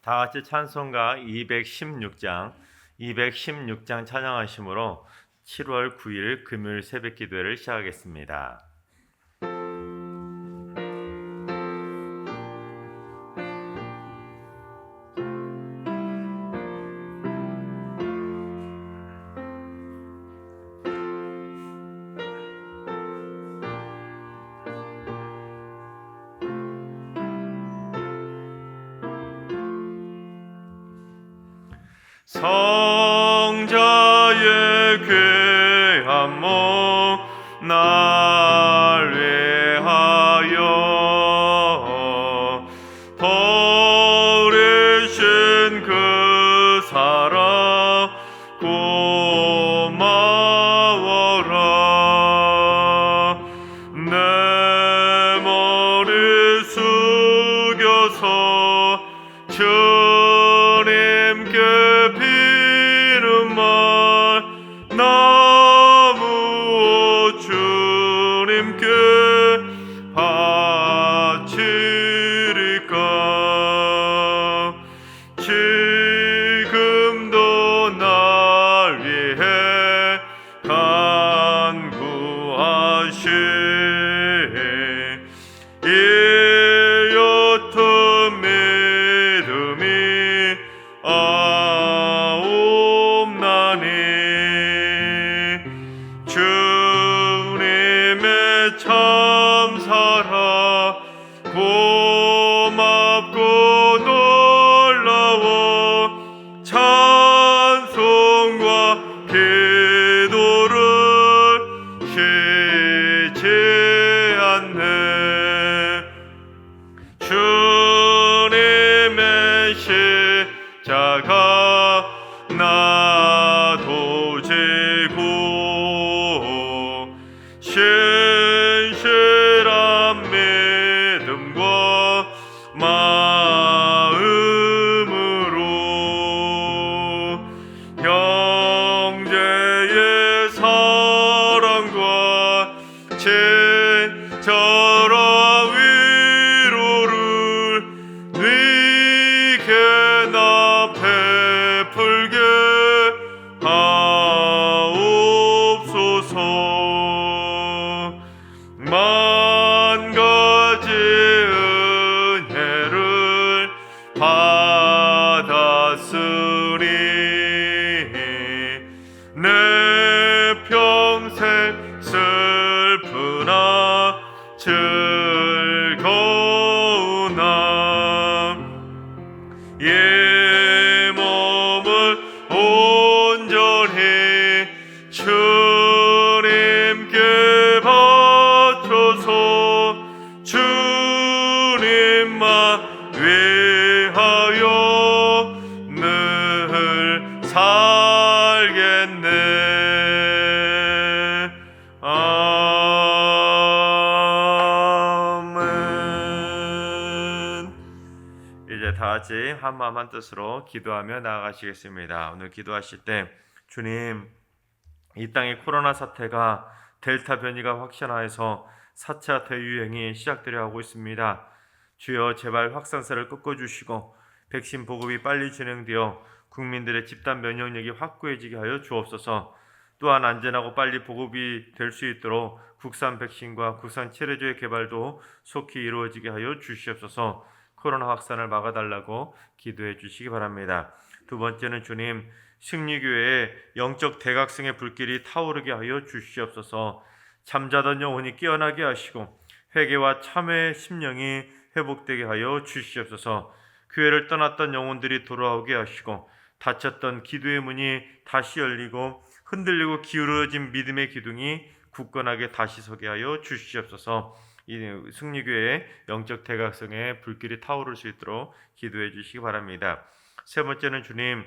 다 같이 찬송가 216장 찬양하심으로 7월 9일 금요일 새벽 기도회를 시작하겠습니다. 성자의 귀한 몸 날 위하여 버리신 그 사랑 고마워라. 내 머리 숙여서 주님께 나무 주님께 바치리까. 지금도 날 위해 간구하시 이 옅은 믿음이 주님의 참사랑 고맙고 놀라워 찬송과 기도를 쉬지 않네. 주님의 십자가 나도 지고 신실한 믿음과 마음으로 형제의 사랑과 친절한 위로를 네게 나 베풀게 하옵소서. 만 가지 은혜를 받았으니 내 평생 슬프나 즐거우나 이 몸을 온전히 주님께 바쳐서 주님만 위하여 늘 살겠네. 아멘. 이제 다 같이 한 마음 한 뜻으로 기도하며 나아가시겠습니다. 오늘 기도하실 때 주님, 이 땅의 코로나 사태가 델타 변이가 확산하여서 4차 대유행이 시작되려 하고 있습니다. 주여 제발 확산세를 꺾어주시고 백신 보급이 빨리 진행되어 국민들의 집단 면역력이 확고해지게 하여 주옵소서. 또한 안전하고 빨리 보급이 될 수 있도록 국산 백신과 국산 치료제의 개발도 속히 이루어지게 하여 주시옵소서. 코로나 확산을 막아달라고 기도해 주시기 바랍니다. 두 번째는 주님, 승리교회의 영적 대각성의 불길이 타오르게 하여 주시옵소서. 잠자던 영혼이 깨어나게 하시고 회개와 참회의 심령이 회복되게 하여 주시옵소서. 교회를 떠났던 영혼들이 돌아오게 하시고 닫혔던 기도의 문이 다시 열리고 흔들리고 기울어진 믿음의 기둥이 굳건하게 다시 서게 하여 주시옵소서. 이 승리교회의 영적 대각성의 불길이 타오를 수 있도록 기도해 주시기 바랍니다. 세 번째는 주님,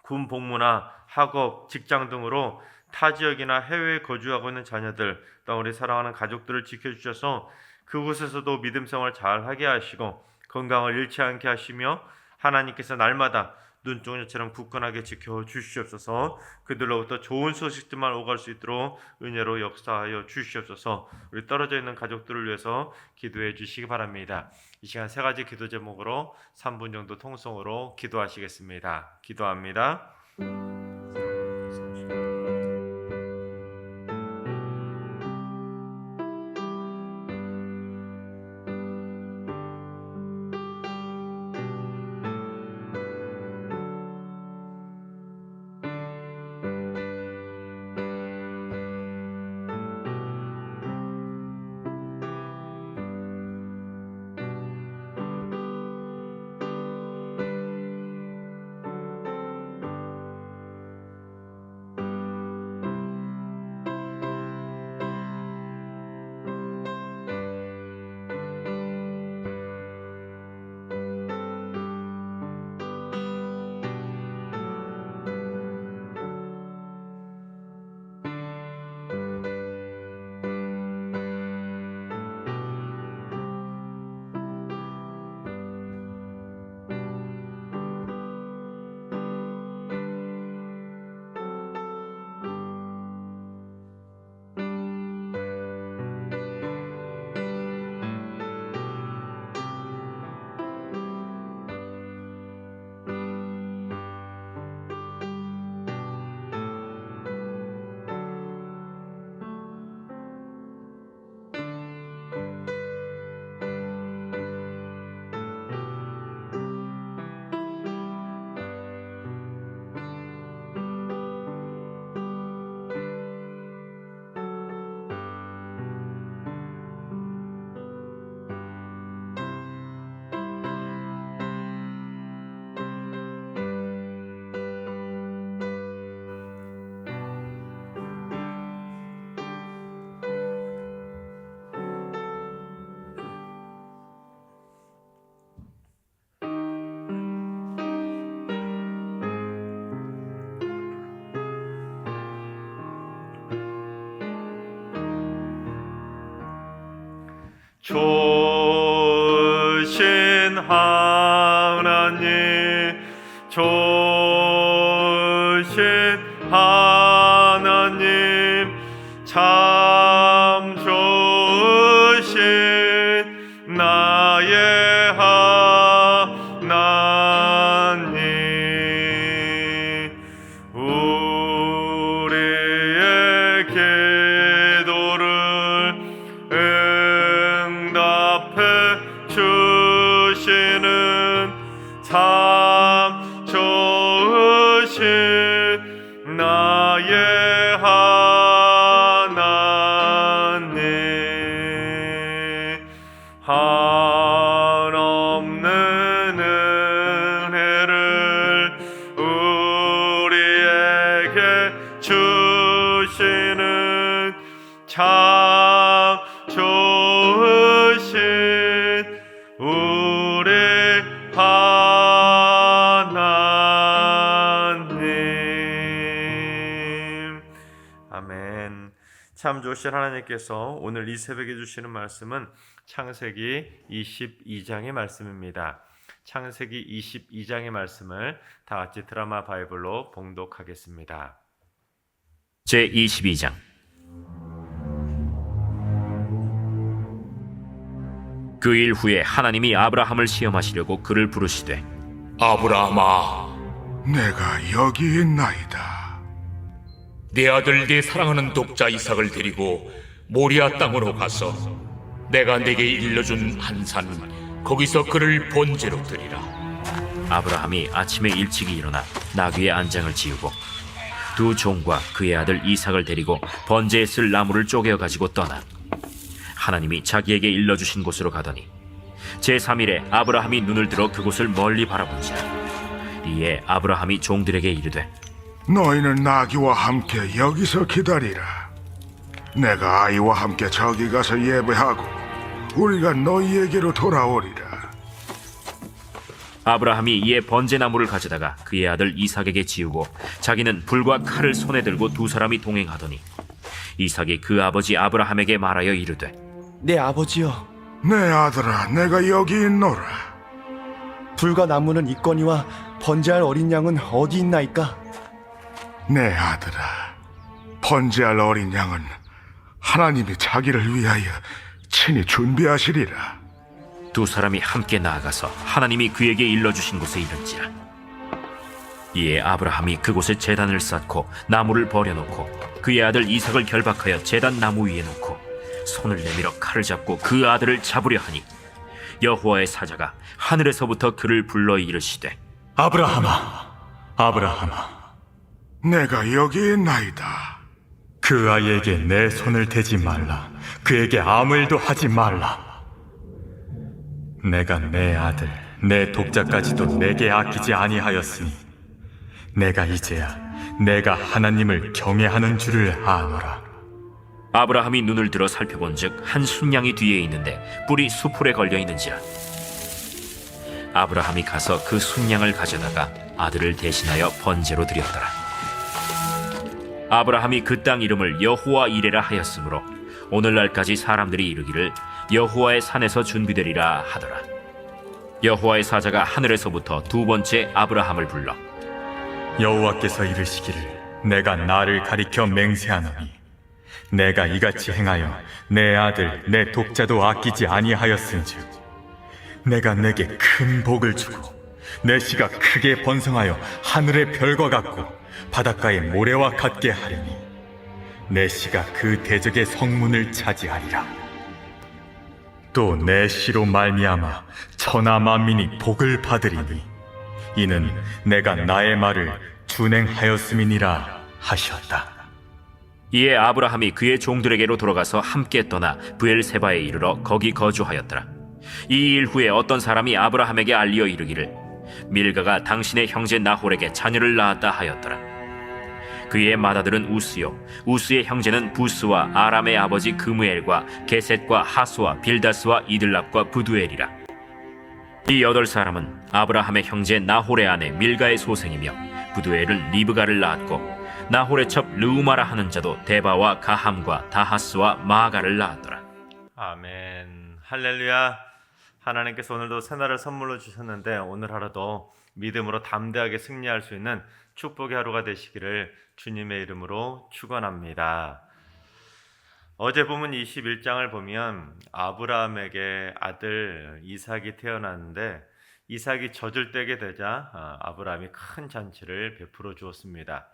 군 복무나 학업, 직장 등으로 타 지역이나 해외에 거주하고 있는 자녀들, 또 우리 사랑하는 가족들을 지켜주셔서 그곳에서도 믿음 생활 잘 하게 하시고 건강을 잃지 않게 하시며 하나님께서 날마다 눈동자처럼 굳건하게 지켜 주시옵소서. 그들로부터 좋은 소식들만 오갈 수 있도록 은혜로 역사하여 주시옵소서. 우리 떨어져 있는 가족들을 위해서 기도해 주시기 바랍니다. 이 시간 세 가지 기도 제목으로 3분 정도 통성으로 기도하시겠습니다. 기도합니다. 좋으신 하나님, 좋으신 하나님, 참 좋으신 나의 하나님, 우리의 기도를 주시는 참 좋으신 나의 하나님, 한없는 은혜를 우리에게 주시는 참 좋으신 우리 하나님. 아멘. 참 좋으신 하나님께서 오늘 이 새벽에 주시는 말씀은 창세기 22장의 말씀입니다. 창세기 22장의 말씀을 다 같이 드라마 바이블로 봉독하겠습니다. 제22장. 그 일 후에 하나님이 아브라함을 시험하시려고 그를 부르시되, 아브라함아, 내가 여기 있나이다. 내 아들 내 사랑하는 독자 이삭을 데리고 모리아 땅으로 가서 내가 내게 일러준 한 산 거기서 그를 번제로 드리라. 아브라함이 아침에 일찍이 일어나 나귀의 안장을 지우고 두 종과 그의 아들 이삭을 데리고 번제에 쓸 나무를 쪼개어 가지고 떠나 하나님이 자기에게 일러주신 곳으로 가더니 제3일에 아브라함이 눈을 들어 그곳을 멀리 바라본지라. 이에 아브라함이 종들에게 이르되, 너희는 나귀와 함께 여기서 기다리라. 내가 아이와 함께 저기 가서 예배하고 우리가 너희에게로 돌아오리라. 아브라함이 이에 번제나무를 가져다가 그의 아들 이삭에게 지우고 자기는 불과 칼을 손에 들고 두 사람이 동행하더니 이삭이 그 아버지 아브라함에게 말하여 이르되, 내 아버지여, 내 아들아, 내가 여기 있노라. 불과 나무는 있거니와 번제할 어린 양은 어디 있나이까? 내 아들아, 번제할 어린 양은 하나님이 자기를 위하여 친히 준비하시리라. 두 사람이 함께 나아가서 하나님이 그에게 일러주신 곳에 이른지라. 이에 아브라함이 그곳에 제단을 쌓고 나무를 버려놓고 그의 아들 이삭을 결박하여 제단 나무 위에 놓고 손을 내밀어 칼을 잡고 그 아들을 잡으려 하니 여호와의 사자가 하늘에서부터 그를 불러 이르시되 아브라함아, 아브라함아, 내가 여기 있나이다. 그 아이에게 내 손을 대지 말라. 그에게 아무 일도 하지 말라. 내가 내 아들, 내 독자까지도 내게 아끼지 아니하였으니 내가 이제야 내가 하나님을 경외하는 줄을 아노라. 아브라함이 눈을 들어 살펴본즉 한 순양이 뒤에 있는데 뿔이 수풀에 걸려 있는지라. 아브라함이 가서 그 순양을 가져다가 아들을 대신하여 번제로 드렸더라. 아브라함이 그 땅 이름을 여호와 이레라 하였으므로 오늘날까지 사람들이 이르기를 여호와의 산에서 준비되리라 하더라. 여호와의 사자가 하늘에서부터 두 번째 아브라함을 불러 여호와께서 이르시기를 내가 나를 가리켜 맹세하노니 내가 이같이 행하여 내 아들, 내 독자도 아끼지 아니하였은즉 내가 내게 큰 복을 주고 내 씨가 크게 번성하여 하늘의 별과 같고 바닷가의 모래와 같게 하리니 내 씨가 그 대적의 성문을 차지하리라. 또 내 씨로 말미암아 천하 만민이 복을 받으리니 이는 내가 나의 말을 준행하였음이니라 하셨다. 이에 아브라함이 그의 종들에게로 돌아가서 함께 떠나 브엘세바에 이르러 거기 거주하였더라. 이 일 후에 어떤 사람이 아브라함에게 알리어 이르기를 밀가가 당신의 형제 나홀에게 자녀를 낳았다 하였더라. 그의 맏아들은 우스요, 우스의 형제는 부스와 아람의 아버지 그무엘과 게셋과 하수와 빌다스와 이들랍과 부두엘이라. 이 8사람은 아브라함의 형제 나홀의 아내 밀가의 소생이며 부두엘은 리브가를 낳았고 나홀의 첩 르우마라 하는 자도 데바와 가함과 다하스와 마가를 낳았더라. 아멘. 할렐루야. 하나님께서 오늘도 새날을 선물로 주셨는데 오늘 하루도 믿음으로 담대하게 승리할 수 있는 축복의 하루가 되시기를 주님의 이름으로 축원합니다. 어제 본문 21장을 보면 아브라함에게 아들 이삭이 태어났는데 이삭이 젖을 떼게 되자 아브라함이 큰 잔치를 베풀어 주었습니다.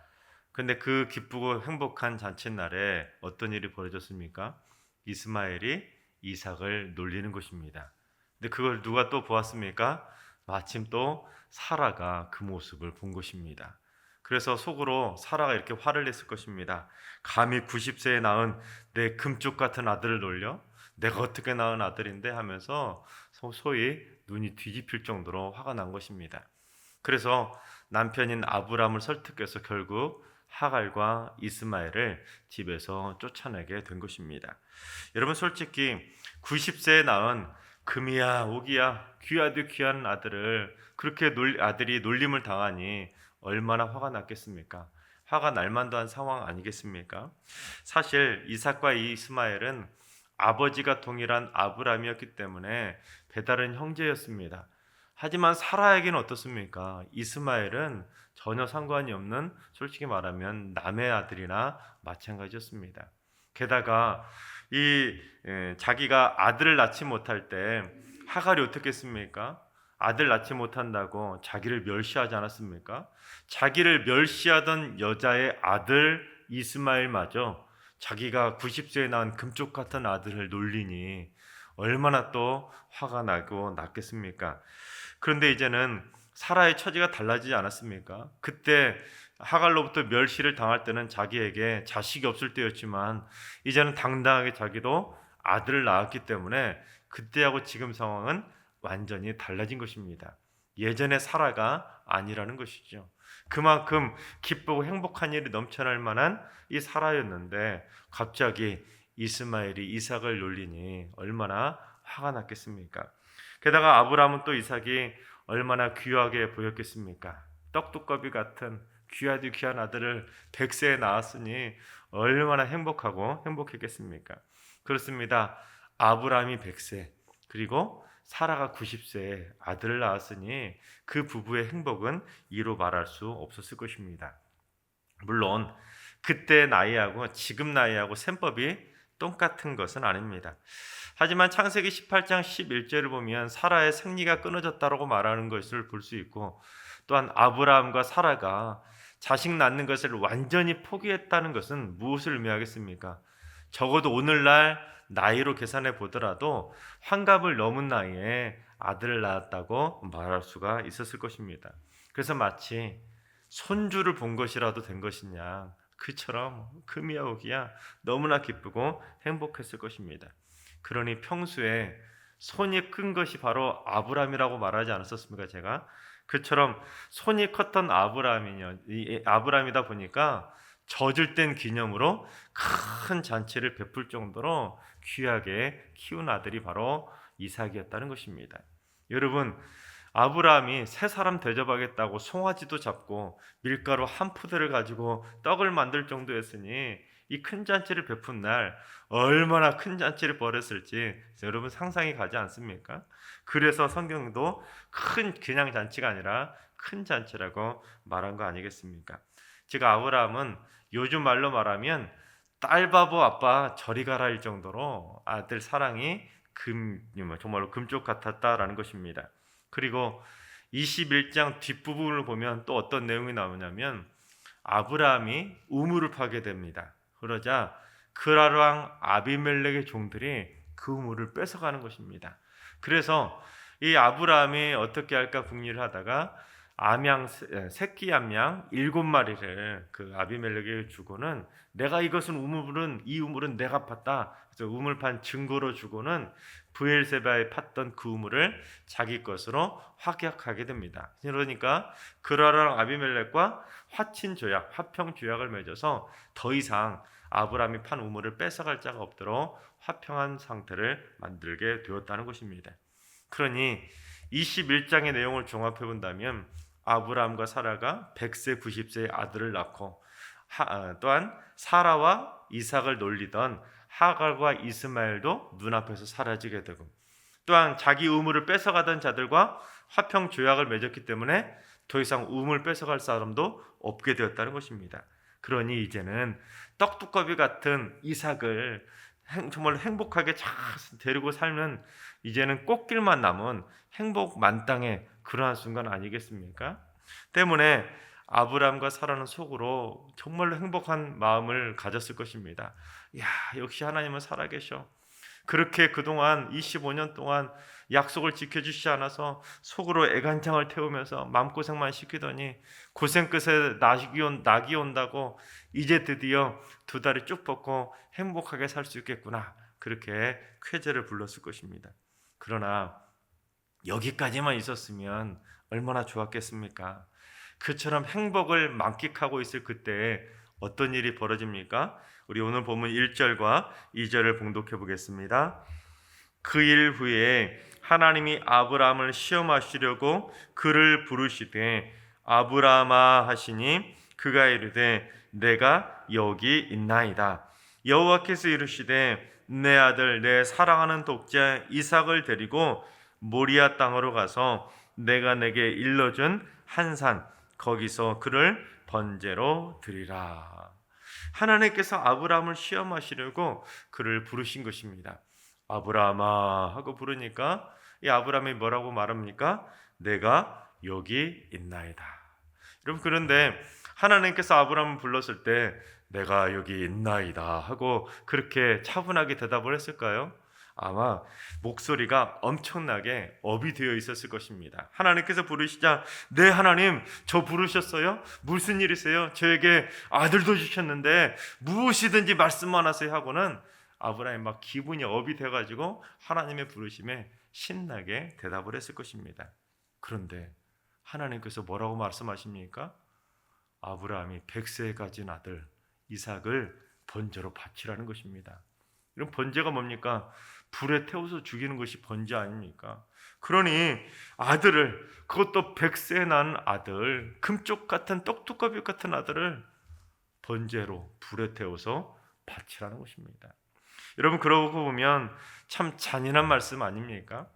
근데 그 기쁘고 행복한 잔칫날에 어떤 일이 벌어졌습니까? 이스마엘이 이삭을 놀리는 것입니다. 근데 그걸 누가 또 보았습니까? 마침 또 사라가 그 모습을 본 것입니다. 그래서 속으로 사라가 이렇게 화를 냈을 것입니다. 감히 90세에 낳은 내 금쪽 같은 아들을 놀려? 내가 어떻게 낳은 아들인데? 하면서 소위 눈이 뒤집힐 정도로 화가 난 것입니다. 그래서 남편인 아브람을 설득해서 결국 하갈과 이스마엘을 집에서 쫓아내게 된 것입니다. 여러분 솔직히 90세에 낳은 금이야 오기야 귀하디 귀한 아들을 그렇게 아들이 놀림을 당하니 얼마나 화가 났겠습니까? 화가 날 만도 한 상황 아니겠습니까? 사실 이삭과 이스마엘은 아버지가 동일한 아브람이었기 때문에 배다른 형제였습니다. 하지만 사라에게는 어떻습니까? 이스마엘은 전혀 상관이 없는 솔직히 말하면 남의 아들이나 마찬가지였습니다. 게다가 자기가 아들을 낳지 못할 때 하갈이 어떻게 했습니까? 아들 낳지 못한다고 자기를 멸시하지 않았습니까? 자기를 멸시하던 여자의 아들 이스마엘마저 자기가 90세에 낳은 금쪽 같은 아들을 놀리니 얼마나 또 화가 나고 났겠습니까? 그런데 이제는 사라의 처지가 달라지지 않았습니까? 그때 하갈로부터 멸시를 당할 때는 자기에게 자식이 없을 때였지만 이제는 당당하게 자기도 아들을 낳았기 때문에 그때하고 지금 상황은 완전히 달라진 것입니다. 예전의 사라가 아니라는 것이죠. 그만큼 기쁘고 행복한 일이 넘쳐날 만한 이 사라였는데 갑자기 이스마엘이 이삭을 놀리니 얼마나 화가 났겠습니까? 게다가 아브라함은 또 이삭이 얼마나 귀하게 보였겠습니까? 떡두꺼비 같은 귀하디 귀한 아들을 100세에 낳았으니 얼마나 행복하고 행복했겠습니까? 그렇습니다. 아브라함이 100세, 그리고 사라가 90세에 아들을 낳았으니 그 부부의 행복은 이로 말할 수 없었을 것입니다. 물론 그때 나이하고 지금 나이하고 셈법이 똑같은 것은 아닙니다. 하지만 창세기 18장 11절을 보면 사라의 생리가 끊어졌다고 말하는 것을 볼 수 있고, 또한 아브라함과 사라가 자식 낳는 것을 완전히 포기했다는 것은 무엇을 의미하겠습니까? 적어도 오늘날 나이로 계산해 보더라도 환갑을 넘은 나이에 아들을 낳았다고 말할 수가 있었을 것입니다. 그래서 마치 손주를 본 것이라도 된 것이냐, 그처럼 금이야 오기야 너무나 기쁘고 행복했을 것입니다. 그러니 평소에 손이 큰 것이 바로 아브라함이라고 말하지 않았었습니까? 제가 그처럼 손이 컸던 아브라함이다 보니까 젖을 뗀 기념으로 큰 잔치를 베풀 정도로 귀하게 키운 아들이 바로 이삭이었다는 것입니다. 여러분, 아브라함이 세 사람 대접하겠다고 송아지도 잡고 밀가루 한 푸대를 가지고 떡을 만들 정도였으니 이 큰 잔치를 베푼 날 얼마나 큰 잔치를 벌였을지 여러분 상상이 가지 않습니까? 그래서 성경도 그냥 잔치가 아니라 큰 잔치라고 말한 거 아니겠습니까? 즉 아브라함은 요즘 말로 말하면 딸바보 아빠 저리 가라일 정도로 아들 사랑이 정말로 금쪽 같았다라는 것입니다. 그리고 21장 뒷부분을 보면 또 어떤 내용이 나오냐면 아브라함이 우물을 파게 됩니다. 그러자 그랄 왕 아비멜렉의 종들이 그 우물을 뺏어가는 것입니다. 그래서 이 아브라함이 어떻게 할까 궁리를 하다가 새끼 암양 7마리를 그 아비멜렉에게 주고는 내가 이 우물은 내가 팠다. 그래서 우물 판 증거로 주고는 브엘세바에 팠던 그 우물을 자기 것으로 확약하게 됩니다. 그러니까 그라랑 아비멜렉과 화평 조약을 맺어서 더 이상 아브라함이 판 우물을 뺏어갈 자가 없도록 화평한 상태를 만들게 되었다는 것입니다. 그러니 21장의 내용을 종합해 본다면 아브라함과 사라가 100세 90세의 아들을 낳고 또한 사라와 이삭을 놀리던 하갈과 이스마엘도 눈앞에서 사라지게 되고, 또한 자기 우물을 뺏어가던 자들과 화평 조약을 맺었기 때문에 더 이상 우물 뺏어갈 사람도 없게 되었다는 것입니다. 그러니 이제는 떡두꺼비 같은 이삭을 정말 행복하게 잘 데리고 살면 이제는 꽃길만 남은 행복 만땅의 그러한 순간 아니겠습니까? 때문에 아브라함과 사라는 속으로 정말로 행복한 마음을 가졌을 것입니다. 야, 역시 하나님은 살아계셔. 그렇게 그동안 25년 동안 약속을 지켜주시지 않아서 속으로 애간장을 태우면서 마음고생만 시키더니 고생 끝에 낙이 온다고 이제 드디어 두 다리 쭉 뻗고 행복하게 살 수 있겠구나, 그렇게 쾌재를 불렀을 것입니다. 그러나 여기까지만 있었으면 얼마나 좋았겠습니까? 그처럼 행복을 만끽하고 있을 그때에 어떤 일이 벌어집니까? 우리 오늘 본문 1절과 2절을 봉독해 보겠습니다. 그 일 후에 하나님이 아브라함을 시험하시려고 그를 부르시되 아브라함아 하시니 그가 이르되 내가 여기 있나이다. 여호와께서 이르시되 내 아들 내 사랑하는 독자 이삭을 데리고 모리아 땅으로 가서 내가 내게 일러준 한 산 거기서 그를 번제로 드리라. 하나님께서 아브라함을 시험하시려고 그를 부르신 것입니다. 아브라함아 하고 부르니까 이 아브라함이 뭐라고 말합니까? 내가 여기 있나이다. 여러분, 그런데 하나님께서 아브라함을 불렀을 때 내가 여기 있나이다 하고 그렇게 차분하게 대답을 했을까요? 아마 목소리가 엄청나게 업이 되어 있었을 것입니다. 하나님께서 부르시자 네 하나님 저 부르셨어요? 무슨 일이세요? 저에게 아들도 주셨는데 무엇이든지 말씀만 하세요 하고는 아브라함이 막 기분이 업이 돼가지고 하나님의 부르심에 신나게 대답을 했을 것입니다. 그런데 하나님께서 뭐라고 말씀하십니까? 아브라함이 100세에 가진 아들 이삭을 번제로 바치라는 것입니다. 이런 번제가 뭡니까? 불에 태워서 죽이는 것이 번제 아닙니까? 그러니 아들을, 그것도 100세에 낳은 아들, 금쪽 같은 떡두꺼비 같은 아들을 번제로 불에 태워서 바치라는 것입니다. 여러분 그러고 보면 참 잔인한 말씀 아닙니까?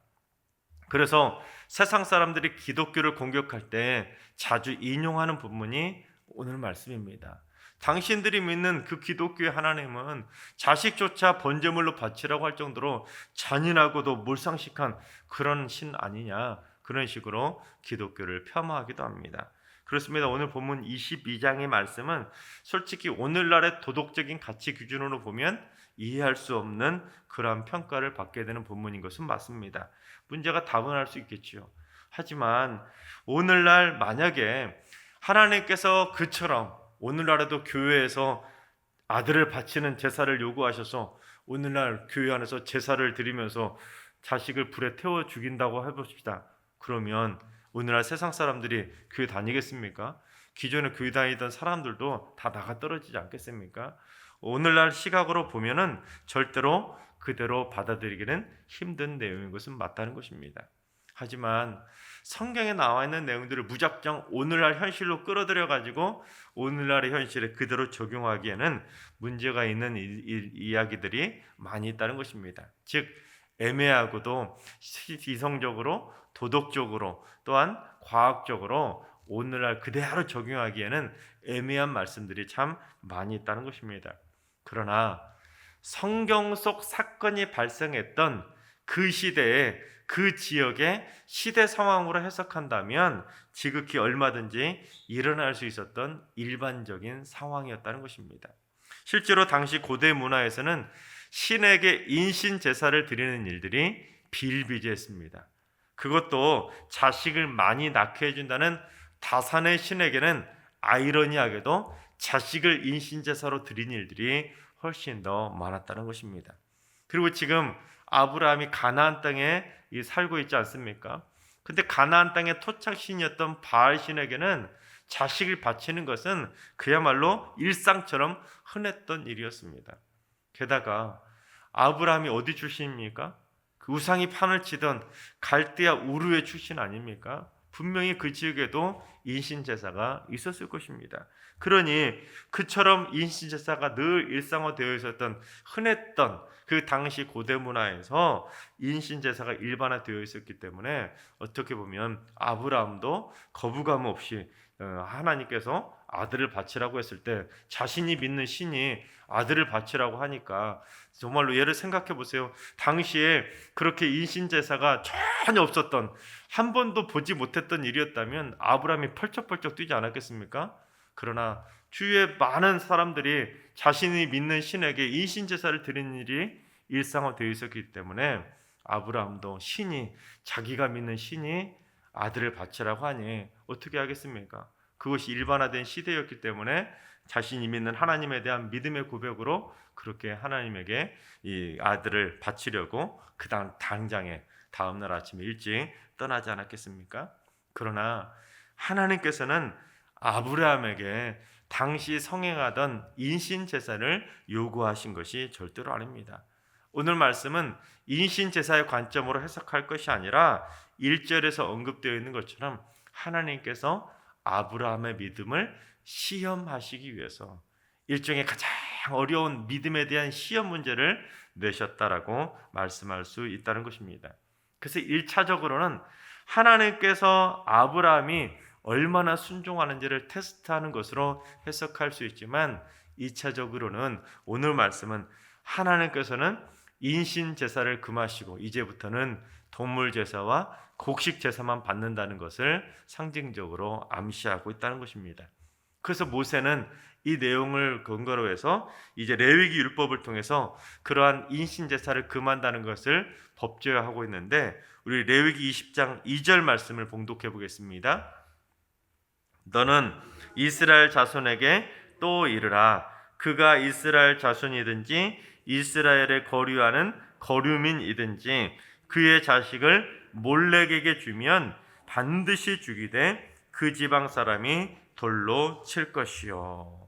그래서 세상 사람들이 기독교를 공격할 때 자주 인용하는 본문이 오늘 말씀입니다. 당신들이 믿는 그 기독교의 하나님은 자식조차 번제물로 바치라고 할 정도로 잔인하고도 몰상식한 그런 신 아니냐, 그런 식으로 기독교를 폄하하기도 합니다. 그렇습니다. 오늘 본문 22장의 말씀은 솔직히 오늘날의 도덕적인 가치 기준으로 보면 이해할 수 없는 그러한 평가를 받게 되는 본문인 것은 맞습니다. 문제가 다분할 수 있겠지요. 하지만 오늘날 만약에 하나님께서 그처럼 오늘날에도 교회에서 아들을 바치는 제사를 요구하셔서 오늘날 교회 안에서 제사를 드리면서 자식을 불에 태워 죽인다고 해봅시다. 그러면 오늘날 세상 사람들이 교회 다니겠습니까? 기존에 교회 다니던 사람들도 다 나가 떨어지지 않겠습니까? 오늘날 시각으로 보면은 절대로 그대로 받아들이기는 힘든 내용인 것은 맞다는 것입니다. 하지만 성경에 나와 있는 내용들을 무작정 오늘날 현실로 끌어들여 가지고 오늘날의 현실에 그대로 적용하기에는 문제가 있는 이야기들이 많이 있다는 것입니다. 즉 애매하고도 이성적으로 도덕적으로 또한 과학적으로 오늘날 그대로 적용하기에는 애매한 말씀들이 참 많이 있다는 것입니다. 그러나 성경 속 사건이 발생했던 그 시대에 그 지역의 시대 상황으로 해석한다면 지극히 얼마든지 일어날 수 있었던 일반적인 상황이었다는 것입니다. 실제로 당시 고대 문화에서는 신에게 인신 제사를 드리는 일들이 비일비재했습니다. 그것도 자식을 많이 낳게 해준다는 다산의 신에게는 아이러니하게도 자식을 인신 제사로 드린 일들이 훨씬 더 많았다는 것입니다. 그리고 지금 아브라함이 가나안 땅에 살고 있지 않습니까? 근데 가나안 땅의 토착신이었던 바알 신에게는 자식을 바치는 것은 그야말로 일상처럼 흔했던 일이었습니다. 게다가 아브라함이 어디 출신입니까? 그 우상이 판을 치던 갈대아 우르의 출신 아닙니까? 분명히 그 지역에도 인신제사가 있었을 것입니다. 그러니 그처럼 인신제사가 늘 일상화되어 있었던 흔했던 그 당시 고대 문화에서 인신제사가 일반화되어 있었기 때문에 어떻게 보면 아브라함도 거부감 없이 하나님께서 아들을 바치라고 했을 때 자신이 믿는 신이 아들을 바치라고 하니까 정말로 예를 생각해 보세요. 당시에 그렇게 인신제사가 전혀 없었던 한 번도 보지 못했던 일이었다면 아브라함이 펄쩍펄쩍 뛰지 않았겠습니까? 그러나 주위에 많은 사람들이 자신이 믿는 신에게 인신제사를 드리는 일이 일상화되어 있었기 때문에 아브라함도 신이 자기가 믿는 신이 아들을 바치라고 하니 어떻게 하겠습니까? 그것이 일반화된 시대였기 때문에 자신이 믿는 하나님에 대한 믿음의 고백으로 그렇게 하나님에게 이 아들을 바치려고 그 당장에 다음날 아침에 일찍 떠나지 않았겠습니까? 그러나 하나님께서는 아브라함에게 당시 성행하던 인신제사를 요구하신 것이 절대로 아닙니다. 오늘 말씀은 인신제사의 관점으로 해석할 것이 아니라 1절에서 언급되어 있는 것처럼 하나님께서 아브라함의 믿음을 시험하시기 위해서 일종의 가장 어려운 믿음에 대한 시험 문제를 내셨다라고 말씀할 수 있다는 것입니다. 그래서 1차적으로는 하나님께서 아브라함이 얼마나 순종하는지를 테스트하는 것으로 해석할 수 있지만 2차적으로는 오늘 말씀은 하나님께서는 인신 제사를 금하시고 이제부터는 동물 제사와 곡식 제사만 받는다는 것을 상징적으로 암시하고 있다는 것입니다. 그래서 모세는 이 내용을 근거로 해서 이제 레위기 율법을 통해서 그러한 인신 제사를 금한다는 것을 법제화하고 있는데 우리 레위기 20장 2절 말씀을 봉독해 보겠습니다. 너는 이스라엘 자손에게 또 이르라. 그가 이스라엘 자손이든지 이스라엘에 거류하는 거류민이든지 그의 자식을 몰렉에게 주면 반드시 죽이되 그 지방 사람이 돌로 칠 것이요.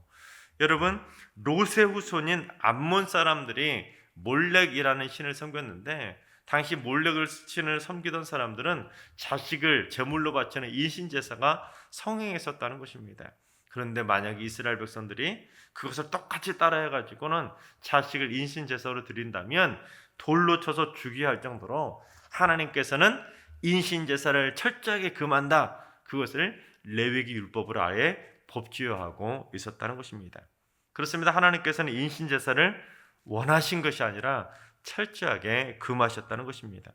여러분, 롯의 후손인 암몬 사람들이 몰렉이라는 신을 섬겼는데 당시 몰렉을 신을 섬기던 사람들은 자식을 제물로 바치는 인신제사가 성행했었다는 것입니다. 그런데 만약에 이스라엘 백성들이 그것을 똑같이 따라해가지고는 자식을 인신제사로 드린다면 돌로 쳐서 죽여야 할 정도로 하나님께서는 인신제사를 철저하게 금한다. 그것을 레위기 율법으로 아예 법지화하고 있었다는 것입니다. 그렇습니다. 하나님께서는 인신제사를 원하신 것이 아니라 철저하게 금하셨다는 것입니다.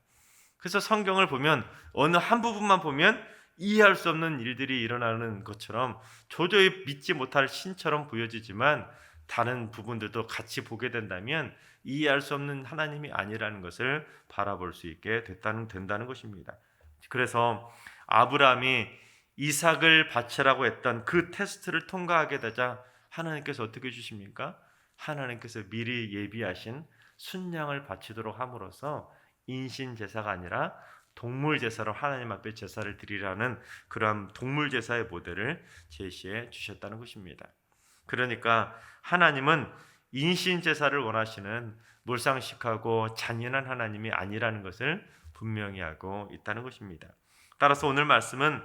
그래서 성경을 보면 어느 한 부분만 보면 이해할 수 없는 일들이 일어나는 것처럼 도저히 믿지 못할 신처럼 보여지지만 다른 부분들도 같이 보게 된다면 이해할 수 없는 하나님이 아니라는 것을 바라볼 수 있게 된다는 것입니다. 그래서 아브라함이 이삭을 바치라고 했던 그 테스트를 통과하게 되자 하나님께서 어떻게 해주십니까? 하나님께서 미리 예비하신 순양을 바치도록 함으로써 인신 제사가 아니라 동물 제사로 하나님 앞에 제사를 드리라는 그러한 동물 제사의 모델을 제시해 주셨다는 것입니다. 그러니까 하나님은 인신 제사를 원하시는 몰상식하고 잔인한 하나님이 아니라는 것을 분명히 하고 있다는 것입니다. 따라서 오늘 말씀은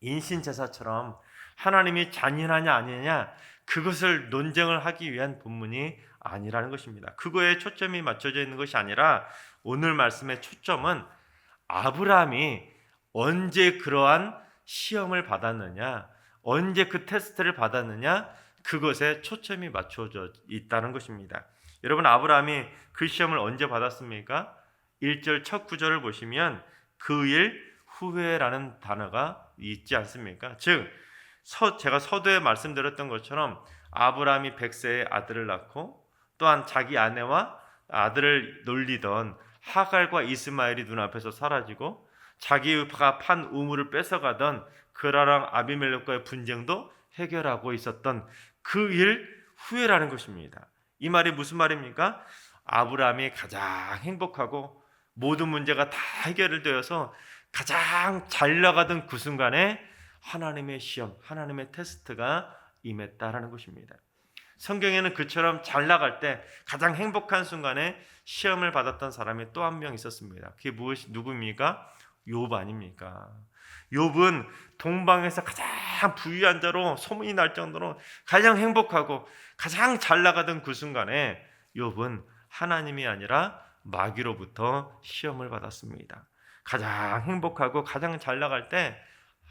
인신 제사처럼 하나님이 잔인하냐 아니냐 그것을 논쟁을 하기 위한 본문이 아니라는 것입니다. 그거에 초점이 맞춰져 있는 것이 아니라 오늘 말씀의 초점은 아브라함이 언제 그러한 시험을 받았느냐, 언제 그 테스트를 받았느냐, 그것에 초점이 맞춰져 있다는 것입니다. 여러분, 아브라함이 그 시험을 언제 받았습니까? 1절 첫 구절을 보시면 그 일 후회라는 단어가 있지 않습니까? 즉 제가 서두에 말씀드렸던 것처럼 아브라함이 100세에 아들을 낳고 또한 자기 아내와 아들을 놀리던 하갈과 이스마엘이 눈앞에서 사라지고 자기가 판 우물을 뺏어가던 그라랑 아비멜렉과의 분쟁도 해결하고 있었던 그 일 후회라는 것입니다. 이 말이 무슨 말입니까? 아브라함이 가장 행복하고 모든 문제가 다 해결되어서 가장 잘 나가던 그 순간에 하나님의 시험, 하나님의 테스트가 임했다라는 것입니다. 성경에는 그처럼 잘 나갈 때 가장 행복한 순간에 시험을 받았던 사람이 또 한 명 있었습니다. 그게 누구입니까? 욥 아닙니까? 욥은 동방에서 가장 부유한 자로 소문이 날 정도로 가장 행복하고 가장 잘 나가던 그 순간에 욥은 하나님이 아니라 마귀로부터 시험을 받았습니다. 가장 행복하고 가장 잘 나갈 때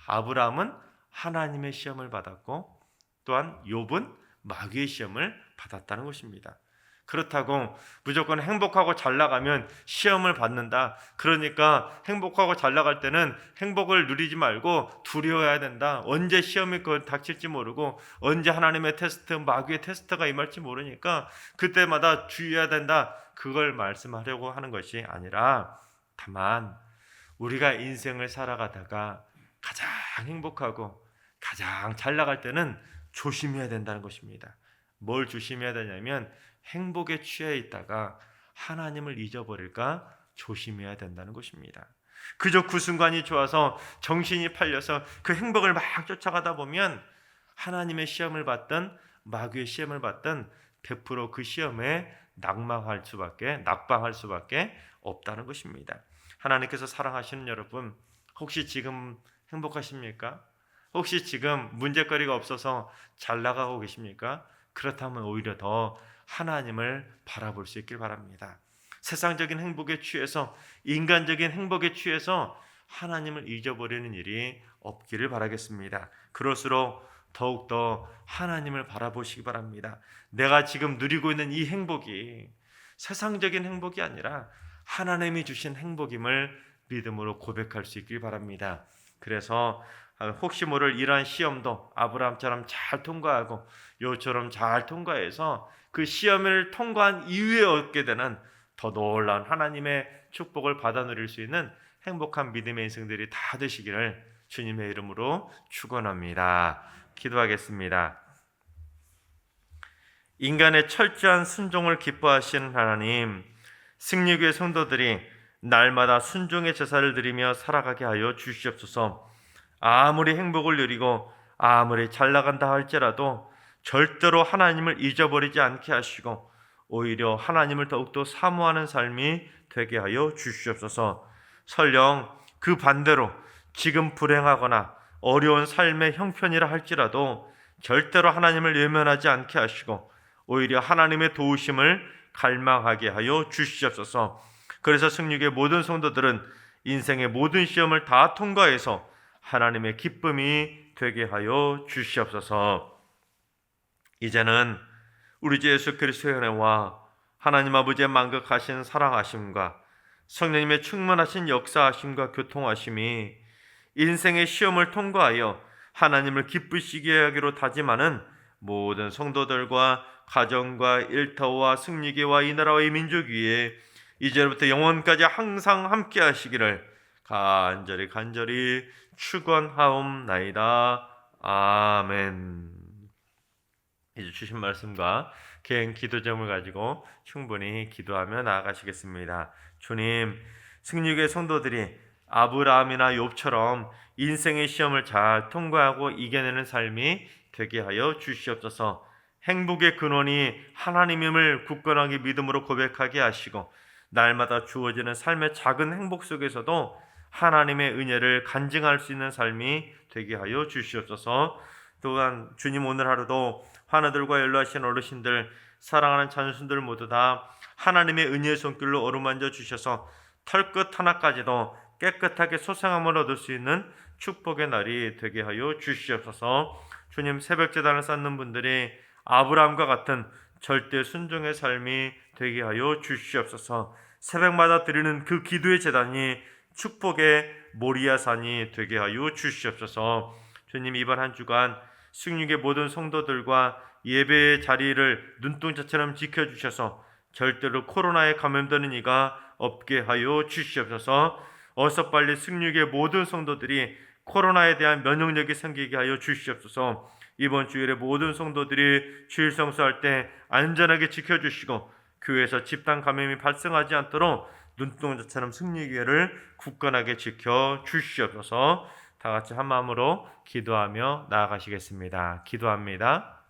아브라함은 하나님의 시험을 받았고 또한 욥은 마귀의 시험을 받았다는 것입니다. 그렇다고 무조건 행복하고 잘 나가면 시험을 받는다. 그러니까 행복하고 잘 나갈 때는 행복을 누리지 말고 두려워해야 된다. 언제 시험이 닥칠지 모르고 언제 하나님의 테스트, 마귀의 테스트가 임할지 모르니까 그때마다 주의해야 된다. 그걸 말씀하려고 하는 것이 아니라 다만 우리가 인생을 살아가다가 가장 행복하고 가장 잘 나갈 때는 조심해야 된다는 것입니다. 뭘 조심해야 되냐면 행복에 취해 있다가 하나님을 잊어버릴까 조심해야 된다는 것입니다. 그저 그 순간이 좋아서 정신이 팔려서 그 행복을 막 쫓아가다 보면 하나님의 시험을 받든 마귀의 시험을 받든 100% 그 시험에 낙방할 수밖에 없다는 것입니다. 하나님께서 사랑하시는 여러분, 혹시 지금 행복하십니까? 혹시 지금 문제거리가 없어서 잘 나가고 계십니까? 그렇다면 오히려 더 하나님을 바라볼 수 있길 바랍니다. 세상적인 행복에 취해서 인간적인 행복에 취해서 하나님을 잊어버리는 일이 없기를 바라겠습니다. 그럴수록 더욱더 하나님을 바라보시기 바랍니다. 내가 지금 누리고 있는 이 행복이 세상적인 행복이 아니라 하나님이 주신 행복임을 믿음으로 고백할 수 있길 바랍니다. 그래서 혹시 모를 이러한 시험도 아브라함처럼 잘 통과하고 요처럼 잘 통과해서 그 시험을 통과한 이후에 얻게 되는 더 놀라운 하나님의 축복을 받아 누릴 수 있는 행복한 믿음의 인생들이 다 되시기를 주님의 이름으로 축원합니다. 기도하겠습니다. 인간의 철저한 순종을 기뻐하시는 하나님, 승리교회 성도들이 날마다 순종의 제사를 드리며 살아가게 하여 주시옵소서. 아무리 행복을 누리고 아무리 잘 나간다 할지라도 절대로 하나님을 잊어버리지 않게 하시고 오히려 하나님을 더욱더 사모하는 삶이 되게 하여 주시옵소서. 설령 그 반대로 지금 불행하거나 어려운 삶의 형편이라 할지라도 절대로 하나님을 외면하지 않게 하시고 오히려 하나님의 도우심을 갈망하게 하여 주시옵소서. 그래서 승리의 모든 성도들은 인생의 모든 시험을 다 통과해서 하나님의 기쁨이 되게 하여 주시옵소서. 이제는 우리 주 예수 그리스도의 은혜와 하나님 아버지의 만극하신 사랑하심과 성령님의 충만하신 역사하심과 교통하심이 인생의 시험을 통과하여 하나님을 기쁘시게 하기로 다짐하는 모든 성도들과 가정과 일터와 승리계와 이 나라와 이 민족 위에 이제부터 영원까지 항상 함께 하시기를 간절히 축원하옵나이다. 아멘. 이제 주신 말씀과 개인 기도 제목을 가지고 충분히 기도하며 나아가시겠습니다. 주님, 승리의 성도들이 아브라함이나 욥처럼 인생의 시험을 잘 통과하고 이겨내는 삶이 되게 하여 주시옵소서. 행복의 근원이 하나님임을 굳건하게 믿음으로 고백하게 하시고 날마다 주어지는 삶의 작은 행복 속에서도 하나님의 은혜를 간증할 수 있는 삶이 되게 하여 주시옵소서. 또한 주님, 오늘 하루도 환우들과 연로하신 어르신들, 사랑하는 자녀순들 모두 다 하나님의 은혜의 손길로 어루만져 주셔서 털끝 하나까지도 깨끗하게 소생함을 얻을 수 있는 축복의 날이 되게 하여 주시옵소서. 주님, 새벽 제단을 쌓는 분들이 아브라함과 같은 절대 순종의 삶이 되게 하여 주시옵소서. 새벽마다 드리는 그 기도의 제단이 축복의 모리아산이 되게 하여 주시옵소서. 주님, 이번 한 주간 승육의 모든 성도들과 예배의 자리를 눈동자처럼 지켜주셔서 절대로 코로나에 감염되는 이가 없게 하여 주시옵소서. 어서 빨리 승육의 모든 성도들이 코로나에 대한 면역력이 생기게 하여 주시옵소서. 이번 주일에 모든 성도들이 주일 성수할 때 안전하게 지켜주시고 교회에서 집단 감염이 발생하지 않도록 눈동자처럼 승리기회를 굳건하게 지켜 주시옵소서. 다 같이 한 마음으로 기도하며 나아가시겠습니다. 기도합니다.